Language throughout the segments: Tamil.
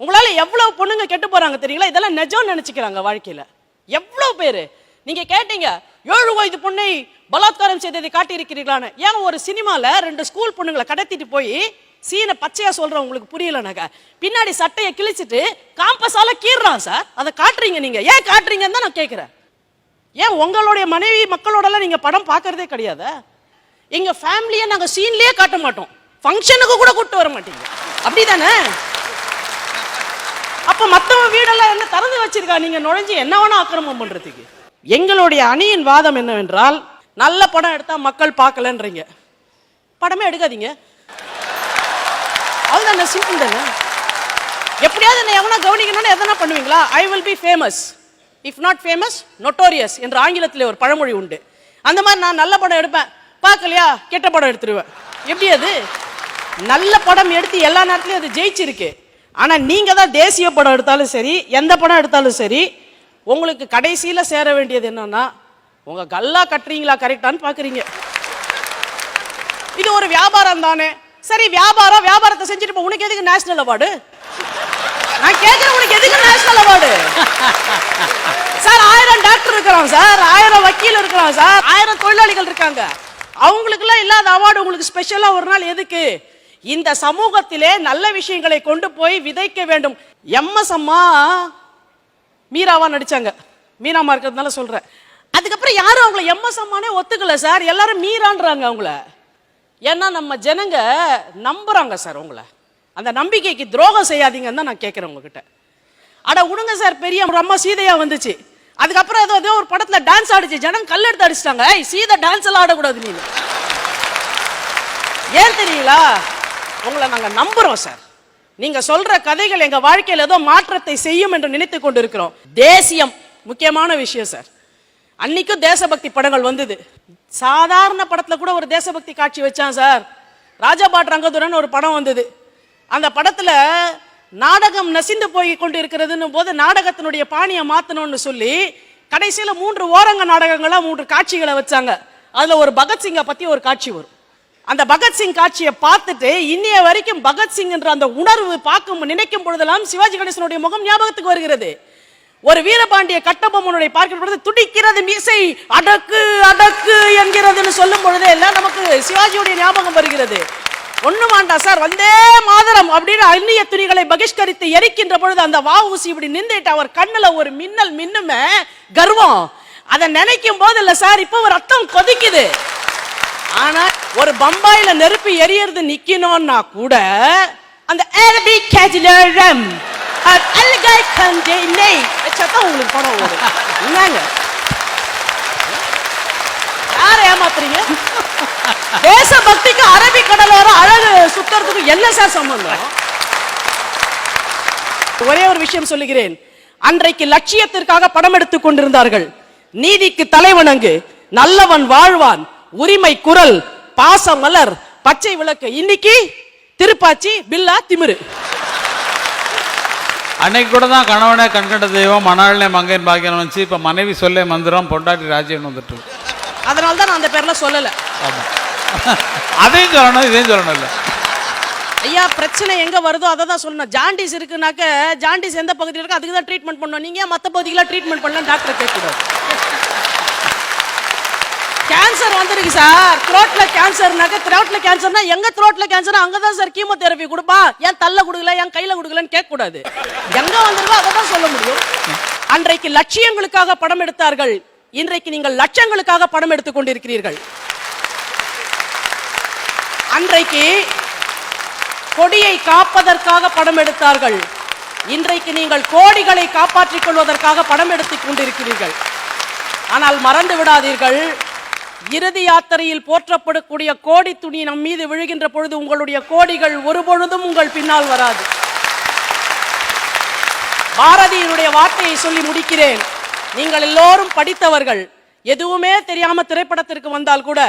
உங்களால எவ்வளவு பொண்ணுங்க கெட்டு போறாங்க தெரியுங்களா? இதெல்லாம் நிஜம் நினைச்சுக்கிறாங்க வாழ்க்கையில. எவ்வளவு பேரு நீங்க கேட்டீங்க 7 வயது பொண்ணை பலாத்காரம் செய்ததை காட்டியிருக்கிறீர்களான்னு. ஏன் ஒரு சினிமால 2 ஸ்கூல் பொண்ணுங்களை கடத்திட்டு போய் சீனை பச்சையா சொல்றேன், உங்களுக்கு புரியலனாக்க பின்னாடி சட்டையை கிழிச்சிட்டு காம்பஸால கீறான் சார். அதை காட்டுறீங்க, நீங்க ஏன் காட்டுறீங்கன்னு தான் நான் கேட்கிறேன். ஏன் உங்களுடைய மனைவி மக்களோட எல்லாம் நீங்க படம் பார்க்கறதே கிடையாது? எங்க ஃபேமிலியை நாங்க சீன்லயே காட்ட மாட்டோம், ஃபங்க்ஷனுக்கு கூட கூட்டு வர மாட்டீங்க, அப்படிதானே? அப்ப மத்தவங்க வீடெல்லாம் என்ன திறந்து வச்சிருக்கா, நீங்க நுழைஞ்சு என்ன வேணா ஆக்கிரமம் பண்றதுக்கு? எங்களுடைய அணியின் வாதம் என்னவென்றால், நல்ல படம் எடுத்தா மக்கள் பார்க்கலன்றீங்க, படமே எடுக்காதீங்க, அதுதானே, சிம்பிள் தானே. எப்படியாவது என்ன எவனா கவனிக்கணும்னு எதனா பண்ணுவீங்களா? I will be famous if not famous notorious என்று ஆங்கிலத்தில் ஒரு பழமொழி உண்டு. அந்த மாதிரி நான் நல்ல படம் எடுப்பேன், பார்க்கலையா கெட்ட படம் எடுத்துருவேன். எப்படி அது? நல்ல படம் எடுத்து எல்லா நேரத்திலையும் அது ஜெயிச்சிருக்கு. ஆனா நீங்க தான் தேசிய படம் எடுத்தாலும் சரி, எந்த படம் எடுத்தாலும் சரி, உங்களுக்கு கடைசியில சேர வேண்டியது என்னன்னா, உங்க கல்லா கட்டுறீங்களா கரெக்டான்னு பாக்குறீங்க. இது ஒரு வியாபாரம் தானே. சரி, வியாபாரத்தை செஞ்சுட்டு உனக்கு எதுக்கு நேஷனல் அவார்டு? நான் கேட்கிறேன், உனக்கு எதுக்கு நேஷனல் அவார்டு? சார் 1000 டாக்டர் இருக்கிறாங்க சார், 1000 வக்கீல் இருக்கிறாங்க சார், 1000 தொழிலாளிகள் இருக்காங்க. அவங்களுக்கு எல்லாம் இல்லாத அவார்டு உங்களுக்கு ஸ்பெஷலா ஒரு நாள் எதுக்கு? இந்த சமூகத்திலே நல்ல விஷயங்களை கொண்டு போய் விதைக்க வேண்டும். எம்எஸ் அம்மா மீராவா நடிச்சாங்க, மீனாமா இருக்கிறதுனால சொல்றேன். அதுக்கப்புறம் யாரும் அவங்கள எம்எஸ் அம்மானே ஒத்துக்கல சார், எல்லாரும் மீரான்றாங்க அவங்கள. ஏன்னா நம்ம ஜனங்க நம்புறாங்க சார் உங்களை. அந்த நம்பிக்கைக்கு துரோகம் செய்யாதீங்கன்னு தான் நான் கேட்கிறேன் உங்ககிட்ட. அட விடுங்க சார், பெரிய ஒரு அம்மா சீதையா வந்துச்சு, அதுக்கப்புறம் ஏதோ ஒரு படத்துல டான்ஸ் ஆடிச்சு, ஜனம் கல் எடுத்து அடிச்சிட்டாங்க. சீதை டான்ஸ் எல்லாம் ஆடக்கூடாது நீங்க. ஏன் தெரியுங்களா? உங்களை நாங்க நம்புறோம் சார். நீங்க சொல்ற கதைகள் எங்க வாழ்க்கையில் ஏதோ மாற்றத்தை செய்யும் என்று நினைத்துக் கொண்டிருக்கிறோம். தேசியம் முக்கியமான விஷயம் சார். அன்னைக்கும் தேசபக்தி படங்கள் வந்தது. சாதாரண படத்துல கூட ஒரு தேசபக்தி காட்சி வச்சான் சார். ராஜபாட் ரங்கதுரன் ஒரு படம் வந்தது. அந்த படத்துல நாடகம் நசிந்து போய் கொண்டு இருக்கிறதுன்னு போது நாடகத்தினுடைய பாணியை மாத்தணும்னு சொல்லி கடைசியில 3 ஓரங்க நாடகங்களா 3 காட்சிகளை வச்சாங்க. அதுல ஒரு பகத்சிங்கை பத்தி ஒரு காட்சி வரும். அந்த பகத்சிங் காட்சியை பார்த்துட்டு இன்னைய வரைக்கும் பகத்சிங் என்ற அந்த உணர்வு நினைக்கும் பொழுதெல்லாம் சிவாஜி கணேசனுடைய முகம் ஞாபகத்துக்கு வருகிறது. ஒரு வீரபாண்டிய கட்டபொம்மனுடைய பார்க்கிற பொழுது துடிக்கிறது மீசை, அடக்கு அடக்கு என்கிறதுன்னு சொல்லும் பொழுதே எல்லாம் நமக்கு சிவாஜியுடைய ஞாபகம் வருகிறது. ஒண்ணு வேண்டாம் சார், வந்தே மாதரம் அப்படின்னு அந்நிய துணிகளை பகிஷ்கரித்து எரிக்கின்ற பொழுது அந்த வஉசி இப்படி நின்றுட்டு அவர் கண்ணுல ஒரு மின்னல் மின்னுமே, கர்வம். அதை நினைக்கும் போது இல்ல சார், இப்போ ஒரு ரத்தம் கொதிக்குது. ஆனா ஒரு பம்பாயில நெருப்பு எரியறது நிக்கணும்னா கூட அந்த அரபிக் கேஜிலரம் அல்கை கண்டே நெய் சத்தம் உங்களுக்கு படம் ஓடும். என்னங்க யாரை ஏமாத்துறீங்க? தேசபக்திக்கு அரபிக் கடலோரம் அழகு சுத்துறதுக்கு என்ன சார் சம்பந்தம்? ஒரே ஒரு விஷயம் சொல்லுகிறேன். அன்றைக்கு லட்சியத்திற்காக படம் எடுத்துக் கொண்டிருந்தார்கள். நீதிக்கு தலைவணங்கு, நல்லவன் வாழ்வான், உரிமை குரல், பாச மலர், பச்சை விளக்கு. இன்னைக்கு திருப்பாச்சி, பில்லா, திமிரு. அன்னைக்கு கூட தான் கணவனே கண்கண்ட தெய்வம், மணாளனே மங்கையின் பாக்கியம் வச்சு இப்ப மனைவி சொல்லே மந்திரம், பொண்டாட்டி ராஜ்யம் வந்துட்டு. அதனால தான் நான் அந்த பேர்ல சொல்லல. அதையும் சொல்லணும் இதையும் சொல்லணும். இல்ல ஐயா, பிரச்சனை எங்க வருதோ அதை தான் சொல்லணும். ஜாண்டிஸ் இருக்குனாக்க ஜாண்டிஸ் எந்த பகுதியில் இருக்கு அதுக்கு தான் ட்ரீட்மெண்ட் பண்ணணும். நீங்க மற்ற பகுதிக்கெல்லாம் ட்ரீட்மெண்ட் பண்ணலாம் டாக்டர் கேட்கக்கூடாது. கேன்சர் வந்துருக்கு சார், த்ரோட்ல கேன்சர்னாக்க, த்ரோட்ல கேன்சர்னா எங்க த்ரோட்ல கேன்சர் அங்கதான் சார் கீமோதெரபி கொடுப்பா. ஏன் தள்ள கொடுக்கல, ஏன் கையில கொடுக்கலன்னு கேட்க கூடாது. எங்க வந்திருக்கோ அதை தான் சொல்ல முடியும். அன்றைக்கு லட்சியங்களுக்காக படம் எடுத்தார்கள், இன்றைக்கு நீங்கள் லட்சங்களுக்காக படம் எடுத்துக் கொண்டிருக்கிறீர்கள். அன்றைக்கு கொடியை காப்பதற்காக படம் எடுத்தார்கள், இன்றைக்கு நீங்கள் கோடிகளை காப்பாற்றிக் கொள்வதற்காக படம் எடுத்துக் கொண்டிருக்கிறீர்கள். ஆனால் மறந்து விடாதீர்கள், இறுதி யாத்திரையில் போற்றப்படக்கூடிய கோடி துணி நம் மீது விழுகின்ற பொழுது உங்களுடைய கோடிகள் ஒரு பொழுதும் உங்கள் பின்னால் வராது. பாரதியினுடைய வார்த்தையை சொல்லி முடிக்கிறேன். நீங்கள் எல்லோரும் படித்தவர்கள், எதுவுமே தெரியாம திரைப்படத்திற்கு வந்தால் கூட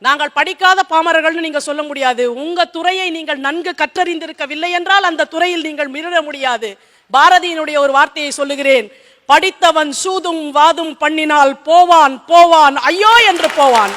நாங்கள் படிக்காத பாமரர்கள்னு நீங்க சொல்ல முடியாது. உங்க துறையை நீங்கள் நன்கு கற்றறிந்திருக்கவில்லை என்றால் அந்த துறையில் நீங்கள் மிரள முடியாது. பாரதியினுடைய ஒரு வார்த்தையை சொல்லுகிறேன். படித்தவன் சூதும் வாதும் பண்ணினால் போவான் போவான் ஐயோ என்று போவான்.